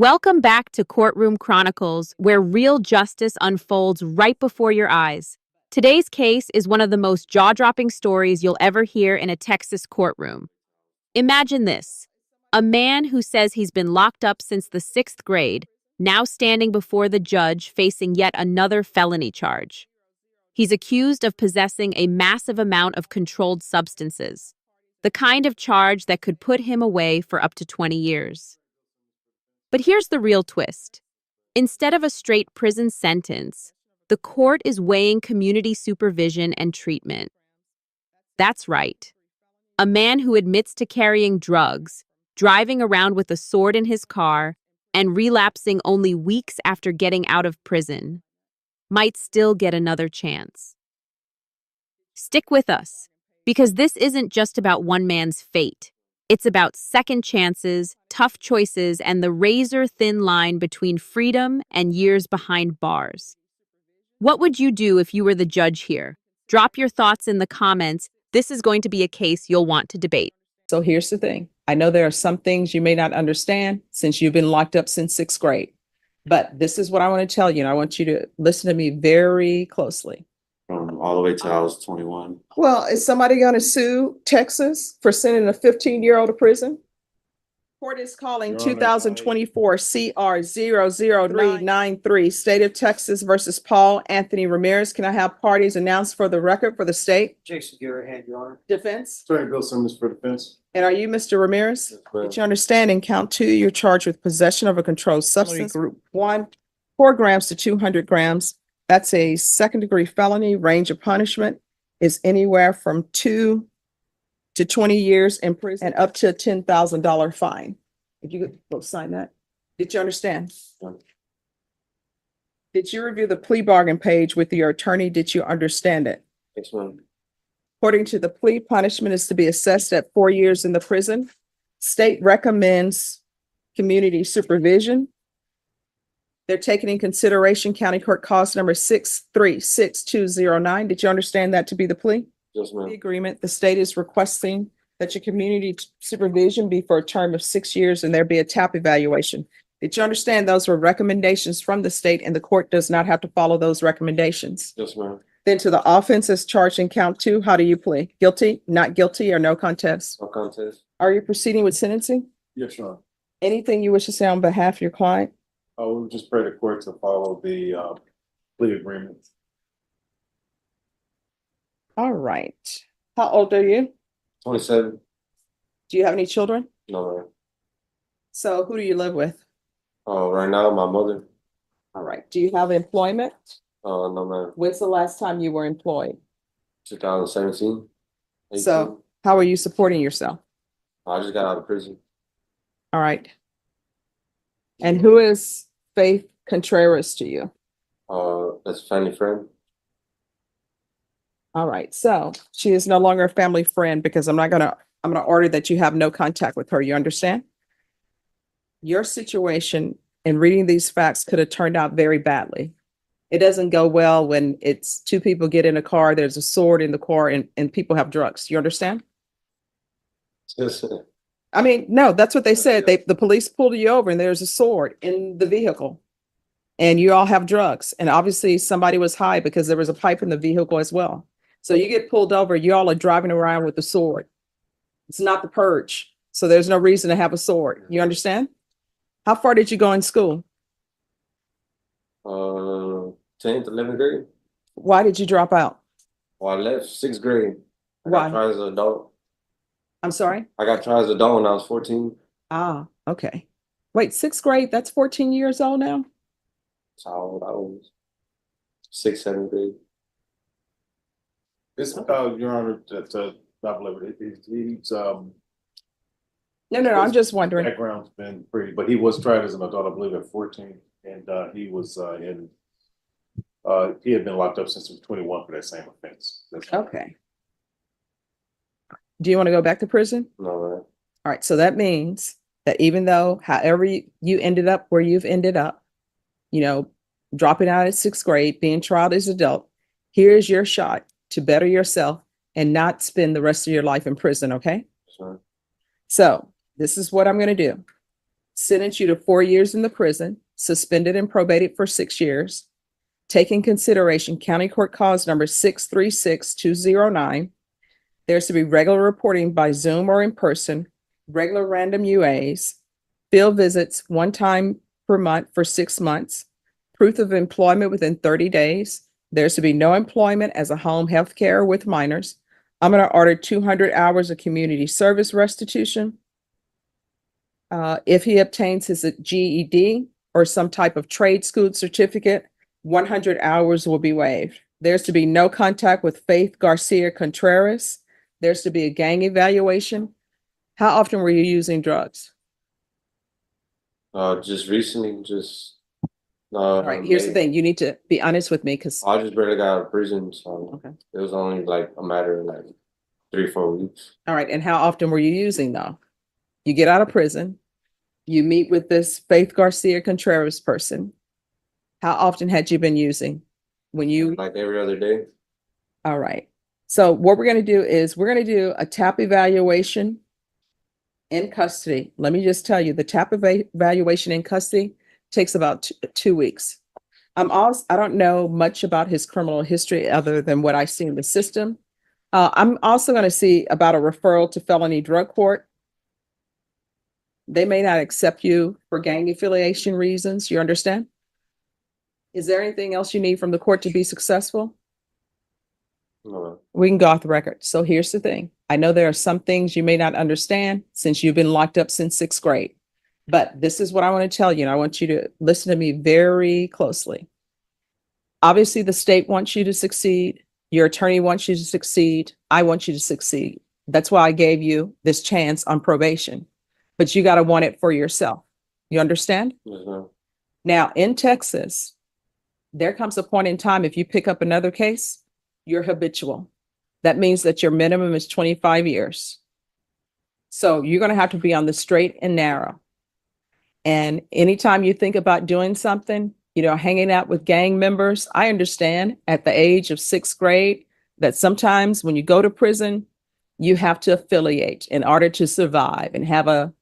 Welcome back to Courtroom Chronicles, where real justice unfolds right before your eyes. Today's case is one of the most jaw-dropping stories you'll ever hear in a Texas courtroom. Imagine this: a man who says he's been locked up since the sixth grade, now standing before the judge facing yet another felony charge. He's accused of possessing a massive amount of controlled substances, the kind of charge that could put him away for up to 20 years. But here's the real twist. Instead of a straight prison sentence, the court is weighing community supervision and treatment. That's right. A man who admits to carrying drugs, driving around with a sword in his car, and relapsing only weeks after getting out of prison might still get another chance. Stick with us, because this isn't just about one man's fate. It's about second chances, tough choices, and the razor-thin line between freedom and years behind bars. What would you do if you were the judge here? Drop your thoughts in the comments. This is going to be a case you'll want to debate. So here's the thing. I know there are some things you may not understand since you've been locked up since sixth grade, but this is what I want to tell you, and I want you to listen to me very closely. All the way till I was 21. Well, is somebody going to sue Texas for sending a 15-year-old to prison? Court is calling Your Honor, 2024 CR 00393, State of Texas versus Paul Anthony Ramirez. Can I have parties announced for the record for the state? Jason Garrett, Your Honor. Defense? Attorney Bill Simmons for defense. And are you Mr. Ramirez? Yes, ma'am. Did you understand in count 2, you're charged with possession of a controlled substance, group 1, 4 grams to 200 grams. That's a second-degree felony. Range of punishment is anywhere from 2 to 20 years in prison and up to a $10,000 fine. If you could go sign that. Did you understand? Yes. Did you review the plea bargain page with your attorney? Did you understand it? Yes, ma'am. According to the plea, punishment is to be assessed at 4 years in the prison. State recommends community supervision. They're taking in consideration County Court Cause number 636209. Did you understand that to be the plea? Yes, The ma'am. agreement, the state is requesting that your community supervision be for a term of 6 years and there be a TAP evaluation. Did you understand those were recommendations from the state and the court does not have to follow those recommendations? Yes, ma'am. Then to the offenses charged in count 2, how do you plead? Guilty, not guilty, or no contest? No contest. Are you proceeding with sentencing? Yes, Your Honor. Anything you wish to say on behalf of your client? We would just pray the court to follow the plea agreement. All right. How old are you? 27. Do you have any children? No, ma'am. So who do you live with? Right now, my mother. All right. Do you have employment? No, ma'am. When's the last time you were employed? 2017. 18. So how are you supporting yourself? I just got out of prison. All right. And who is Faith Contreras to you? That's a family friend. All right. So she is no longer a family friend because I'm gonna order that you have no contact with her. You understand? Your situation in reading these facts could have turned out very badly. It doesn't go well when it's 2 people get in a car, there's a sword in the car and people have drugs. You understand? Yes, I mean, no, that's what they said. The police pulled you over and there's a sword in the vehicle and you all have drugs. And obviously somebody was high because there was a pipe in the vehicle as well. So you get pulled over, you all are driving around with a sword. It's not the purge. So there's no reason to have a sword. You understand? How far did you go in school? 10th, 11th grade. Why did you drop out? Well, I left 6th grade. I Why? got tried as an adult. I'm sorry? I got tried as an adult when I was 14. Ah, okay. Wait, 6th grade, that's 14 years old now? That's how old I was. 6th, 7th grade. It's Your Honor, not believe it. He's No, I'm just wondering. background's been pretty, but he was tried as an adult, I believe, at 14, and he was he had been locked up since he was 21 for that same offense. Okay. Do you want to go back to prison? No, man. All right, so that means that even though however you ended up where you've ended up, dropping out at 6th grade, being tried as an adult, here's your shot to better yourself and not spend the rest of your life in prison, okay? Sure. So this is what I'm going to do. sentence you to 4 years in the prison, suspended and probated for 6 years. Take in consideration County Court Cause number 636209. There's to be regular reporting by Zoom or in person, regular random UAs, field visits 1 time per month for 6 months, proof of employment within 30 days. There's to be no employment as a home health care with minors. I'm going to order 200 hours of community service restitution. If he obtains his GED or some type of trade school certificate, 100 hours will be waived. There's to be no contact with Faith Garcia Contreras. There's to be a gang evaluation. How often were you using drugs? Just recently, All right, here's the thing. You need to be honest with me because, I just barely got out of prison, so okay. it was only like a matter of like 3-4 weeks. All right. And how often were you using though? You get out of prison, you meet with this Faith Garcia Contreras person. How often had you been using? When you, Like every other day. all right. So what we're going to do is we're going to do a TAP evaluation in custody. Let me just tell you, the TAP evaluation in custody takes about 2 weeks. I don't know much about his criminal history other than what I see in the system. I'm also going to see about a referral to felony drug court. They may not accept you for gang affiliation reasons. You understand? Is there anything else you need from the court to be successful? No. We can go off the record. So here's the thing. I know there are some things you may not understand since you've been locked up since 6th grade, but this is what I want to tell you. And I want you to listen to me very closely. Obviously, the state wants you to succeed. Your attorney wants you to succeed. I want you to succeed. That's why I gave you this chance on probation, but you got to want it for yourself. You understand? Yes, ma'am. Now in Texas, there comes a point in time, if you pick up another case, you're habitual. That means that your minimum is 25 years. So you're going to have to be on the straight and narrow. And anytime you think about doing something, hanging out with gang members, I understand at the age of 6th grade that sometimes when you go to prison, you have to affiliate in order to survive and have a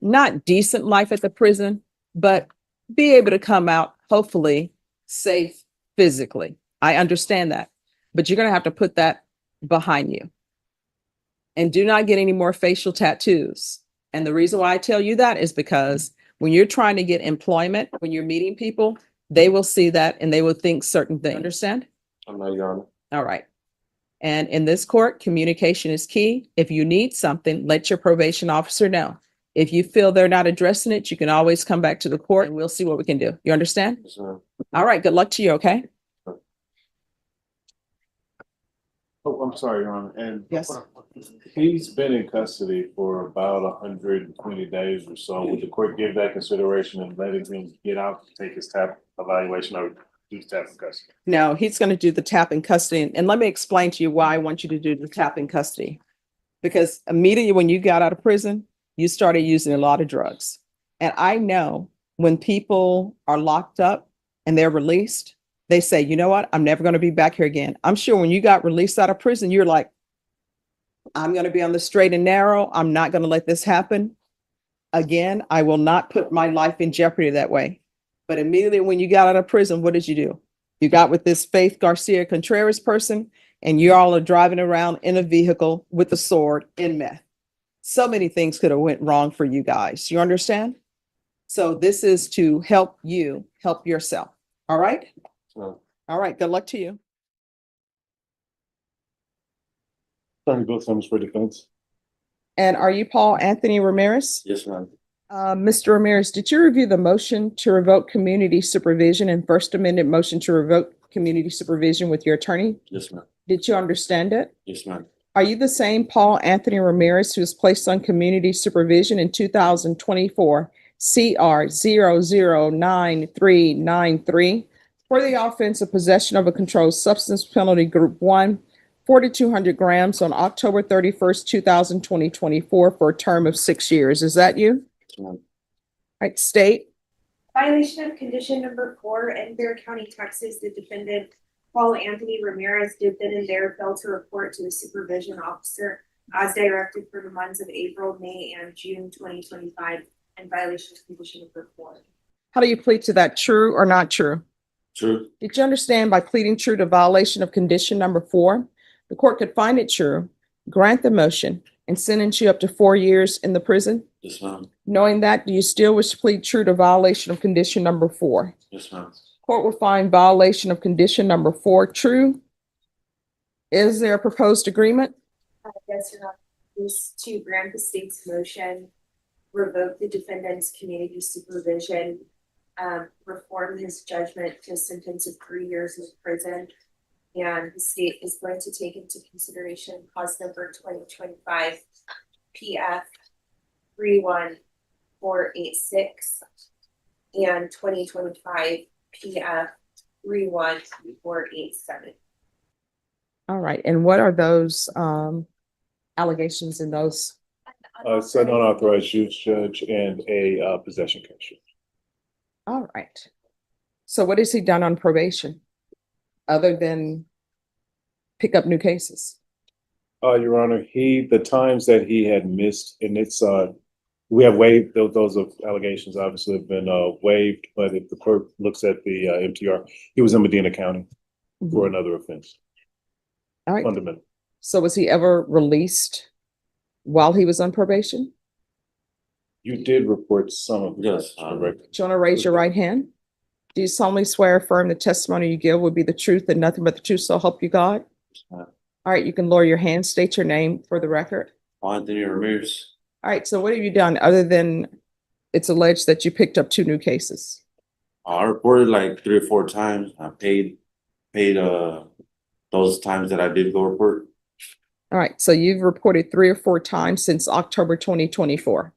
not decent life at the prison, but be able to come out hopefully safe physically. I understand that, but you're going to have to put that behind you. And do not get any more facial tattoos. And the reason why I tell you that is because when you're trying to get employment, when you're meeting people, they will see that and they will think certain things. Understand? I'm not Your Honor. All right. And in this court, communication is key. If you need something, let your probation officer know. If you feel they're not addressing it, you can always come back to the court and we'll see what we can do. You understand? Yes, ma'am. All right. Good luck to you. Okay. Oh, I'm sorry, Your Honor. And Yes. he's been in custody for about 120 days or so. Would the court give that consideration and letting him get out to take his TAP evaluation or do his TAP in custody? No, he's going to do the TAP in custody. And let me explain to you why I want you to do the TAP in custody. Because immediately when you got out of prison, you started using a lot of drugs. And I know when people are locked up and they're released, they say, you know what? I'm never going to be back here again. I'm sure when you got released out of prison, you're like, I'm going to be on the straight and narrow. I'm not going to let this happen again. I will not put my life in jeopardy that way. But immediately when you got out of prison, what did you do? You got with this Faith Garcia Contreras person and you all are driving around in a vehicle with a sword in meth. So many things could have went wrong for you guys. You understand? So this is to help you help yourself. All right? No. All right. Good luck to you. Attorney Bill Simmons for defense. And are you Paul Anthony Ramirez? Yes, ma'am. Mr. Ramirez, did you review the motion to revoke community supervision and First Amendment motion to revoke community supervision with your attorney? Yes, ma'am. Did you understand it? Yes, ma'am. Are you the same Paul Anthony Ramirez who was placed on community supervision in 2024 CR 009393 for the offense of possession of a controlled substance penalty group 1, 4,200 grams on October 31st, 2024 for a term of 6 years? Is that you? Yes, ma'am. All right, state. Violation of condition number 4 in Bear County, Texas, the defendant Paul Anthony Ramirez did then and there fail to report to the supervision officer as directed for the months of April, May, and June 2025 in violation of condition number 4. How do you plead to that? True or not true? True. Did you understand by pleading true to violation of condition number 4, the court could find it true, grant the motion, and sentence you up to 4 years in the prison? Yes, ma'am. Knowing that, do you still wish to plead true to violation of condition number 4? Yes, ma'am. Court will find violation of condition number 4 true. Is there a proposed agreement? Yes, Your Honor. Is to grant the state's motion, revoke the defendant's community supervision, reform his judgment to a sentence of 3 years in prison. And the state is going to take into consideration cause number 2025 PF 31486 and 2025 PF 31487. All right, and what are those allegations in those? It's an unauthorized use, Judge, and a possession condition. All right. So what has he done on probation other than pick up new cases? Your Honor, the times that he had missed, and we have waived, those allegations obviously have been waived, but if the court looks at the MTR, he was in Medina County for another offense, All right. fundamental. So was he ever released while he was on probation? You did report some of Yes, that, correct? Do you want to raise your right hand? Do you solemnly swear or affirm the testimony you give will be the truth and nothing but the truth, so help you God? ma'am. All right, you can lower your hand, state your name for the record. Anthony Ramirez. All right, so what have you done other than it's alleged that you picked up 2 new cases? I reported like 3 or 4 times. I paid those times that I did go report. All right, so you've reported 3 or 4 times since October 2024.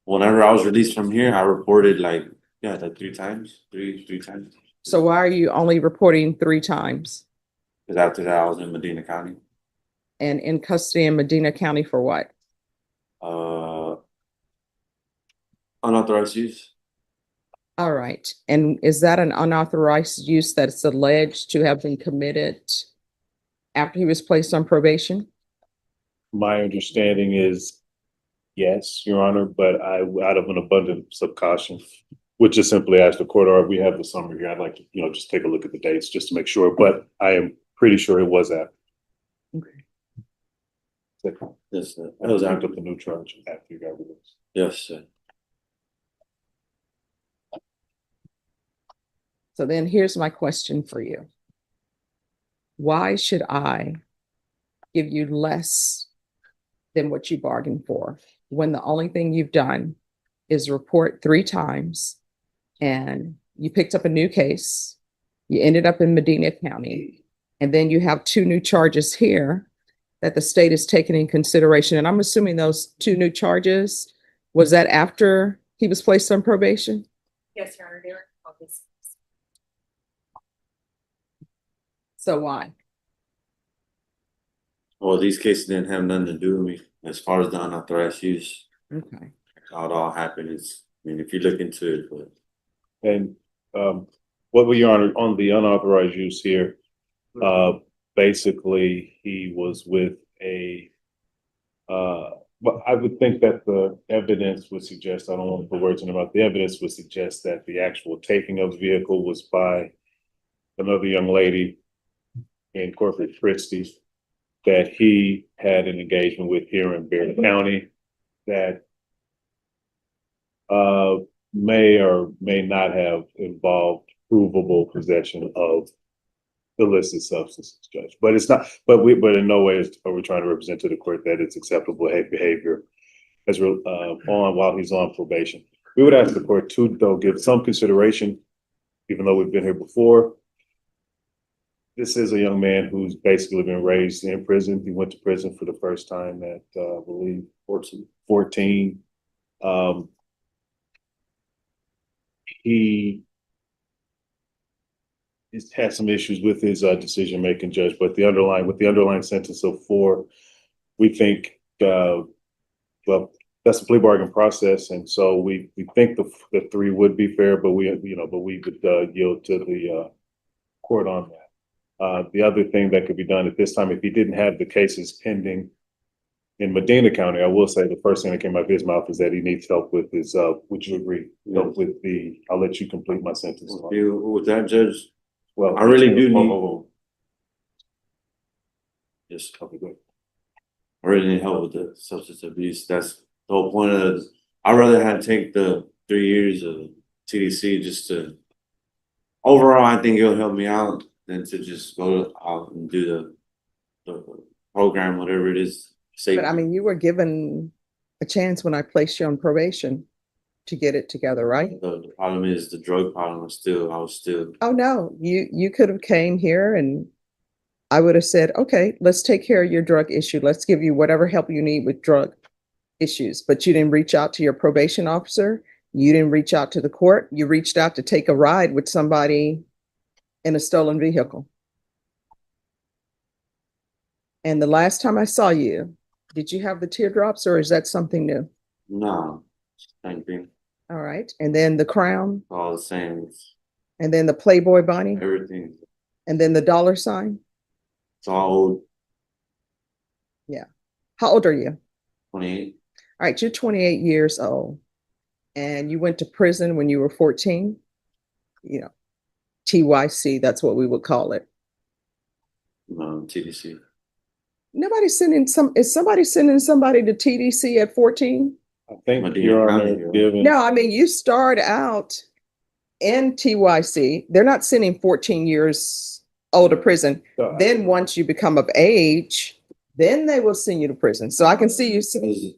Whenever I was released from here, I reported like 3 times. So why are you only reporting 3 times? Because after that, I was in Medina County. And in custody in Medina County for what? Unauthorized use. All right, and is that an unauthorized use that's alleged to have been committed after he was placed on probation? My understanding is yes, Your Honor, but out of an abundance of caution, would just simply ask the court, or we have the summary here. I'd like to, just take a look at the dates just to make sure, but I am pretty sure it was after. Okay. Yes, sir. I was after the new charge after you got released. Yes, sir. So then here's my question for you. Why should I give you less than what you bargained for when the only thing you've done is report 3 times and you picked up a new case, you ended up in Medina County, and then you have 2 new charges here that the state is taking in consideration? And I'm assuming those 2 new charges, was that after he was placed on probation? Yes, Your Honor, they were August. So why? Well, these cases didn't have nothing to do with me as far as the unauthorized use. Okay. How it all happened is, if you look into it, but And what were Your Honor, on the unauthorized use here, basically he was with but I would think that the evidence would suggest, I don't want to put words in the mouth, the evidence would suggest that the actual taking of the vehicle was by another young lady in Corpus Christi that he had an engagement with here in Bexar County that may or may not have involved provable possession of illicit substances, Judge. But it's not, but in no way are we trying to represent to the court that it's acceptable behavior as on while he's on probation. We would ask the court to, though, give some consideration, even though we've been here before. This is a young man who's basically been raised in prison. He went to prison for the first time at, I believe, 14. He had some issues with his decision-making, Judge, but with the underlying sentence of 4, we think, well, that's a plea bargain process, and so we think the 3 would be fair, but we would yield to the court on that. The other thing that could be done at this time, if he didn't have the cases pending In Medina County, I will say the first thing that came out of his mouth is that he needs help with his, would you agree? Help with I'll let you complete my sentence. With that, Judge, Well, I really do whoa, need- whoa, whoa. just I really need help with the substance abuse. That's the whole point of it. I'd rather have take the 3 years of TDC just to, overall, I think it'll help me out than to just go out and do the program, whatever it is. But I mean, you were given a chance when I placed you on probation to get it together, right? The problem is the drug problem I was still. Oh, no, you could have came here and I would have said, okay, let's take care of your drug issue. Let's give you whatever help you need with drug issues. But you didn't reach out to your probation officer. You didn't reach out to the court. You reached out to take a ride with somebody in a stolen vehicle. And the last time I saw you, did you have the teardrops or is that something new? No, same thing, All right. And then the crown, all the same, and then the Playboy bunny, everything. and then the dollar sign. It's all old, How old are you? 28. All right, you're 28 years old and you went to prison when you were 14. You know, TYC, that's what we would call it. TDC. Is somebody sending somebody to TDC at 14? I think Medina Your County, Honor, yeah. given. No, I mean, you start out in TYC. They're not sending 14 years old to prison. Then once you become of age, then they will send you to prison. So I can see you. I was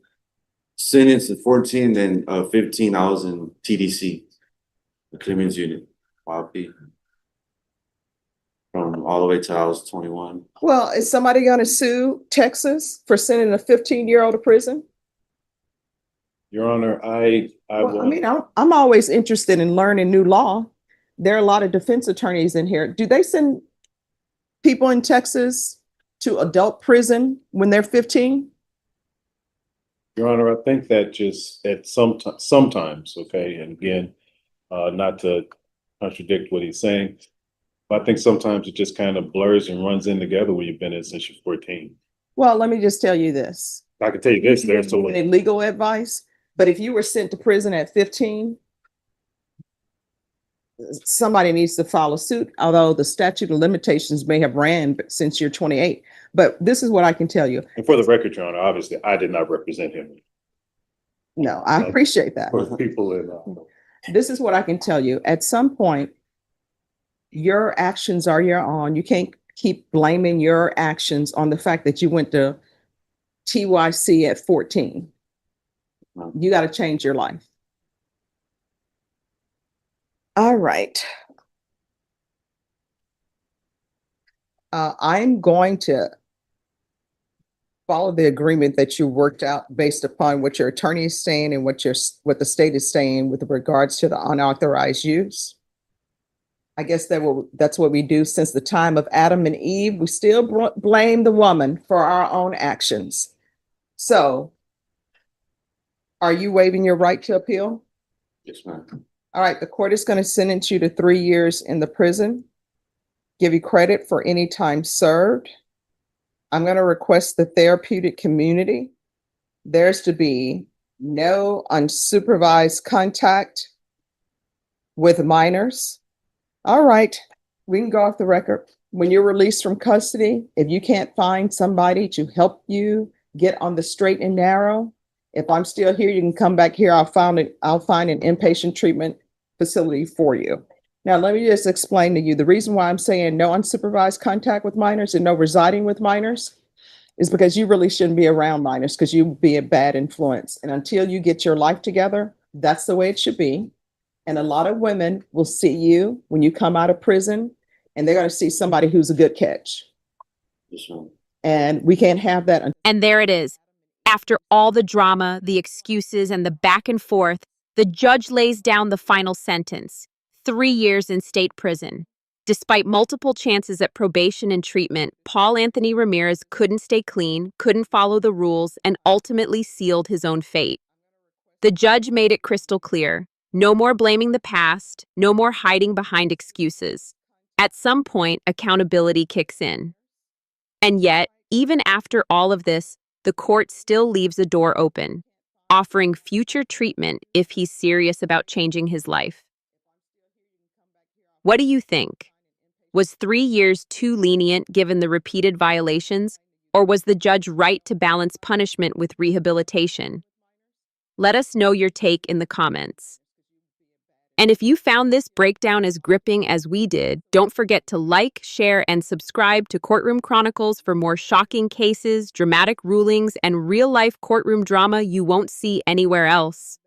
sentenced at 14, then 15, I was in TDC, the Clemens Unit, YP. From all the way till I was 21. Well, is somebody going to sue Texas for sending a 15-year-old to prison? Your Honor, I Well, I will. mean, I'm always interested in learning new law. There are a lot of defense attorneys in here. Do they send people in Texas to adult prison when they're 15? Your Honor, I think that just at sometimes, okay, and again, not to contradict what he's saying, but I think sometimes it just kind of blurs and runs in together when you've been in since you're 14. Well, let me just tell you this. I can tell you this, there's Give so any legal advice, but if you were sent to prison at 15, somebody needs to file a suit, although the statute of limitations may have ran since you're 28. But this is what I can tell you. and for the record, Your Honor, obviously, I did not represent him. No, I appreciate that. For people in, This is what I can tell you. At some point, your actions are your own. You can't keep blaming your actions on the fact that you went to TYC at 14. You got to change your life. All right. I'm going to follow the agreement that you worked out based upon what your attorney is saying and what the state is saying with regards to the unauthorized use. I guess that's what we do since the time of Adam and Eve. We still blame the woman for our own actions. So, are you waiving your right to appeal? Yes, ma'am. All right, the court is going to sentence you to 3 years in the prison, give you credit for any time served. I'm going to request the therapeutic community. There's to be no unsupervised contact with minors. All right, we can go off the record. When you're released from custody, if you can't find somebody to help you get on the straight and narrow, if I'm still here, you can come back here. I'll find an inpatient treatment facility for you. Now, let me just explain to you the reason why I'm saying no unsupervised contact with minors and no residing with minors is because you really shouldn't be around minors because you'd be a bad influence. And until you get your life together, that's the way it should be. And a lot of women will see you when you come out of prison and they're going to see somebody who's a good catch. Yes, ma'am. And we can't have that. And there it is. After all the drama, the excuses, and the back and forth, the judge lays down the final sentence: 3 years in state prison. Despite multiple chances at probation and treatment, Paul Anthony Ramirez couldn't stay clean, couldn't follow the rules, and ultimately sealed his own fate. The judge made it crystal clear: no more blaming the past, no more hiding behind excuses. At some point, accountability kicks in. And yet, even after all of this, the court still leaves a door open, offering future treatment if he's serious about changing his life. What do you think? Was 3 years too lenient given the repeated violations, or was the judge right to balance punishment with rehabilitation? Let us know your take in the comments. And if you found this breakdown as gripping as we did, don't forget to like, share, and subscribe to Courtroom Chronicles for more shocking cases, dramatic rulings, and real-life courtroom drama you won't see anywhere else.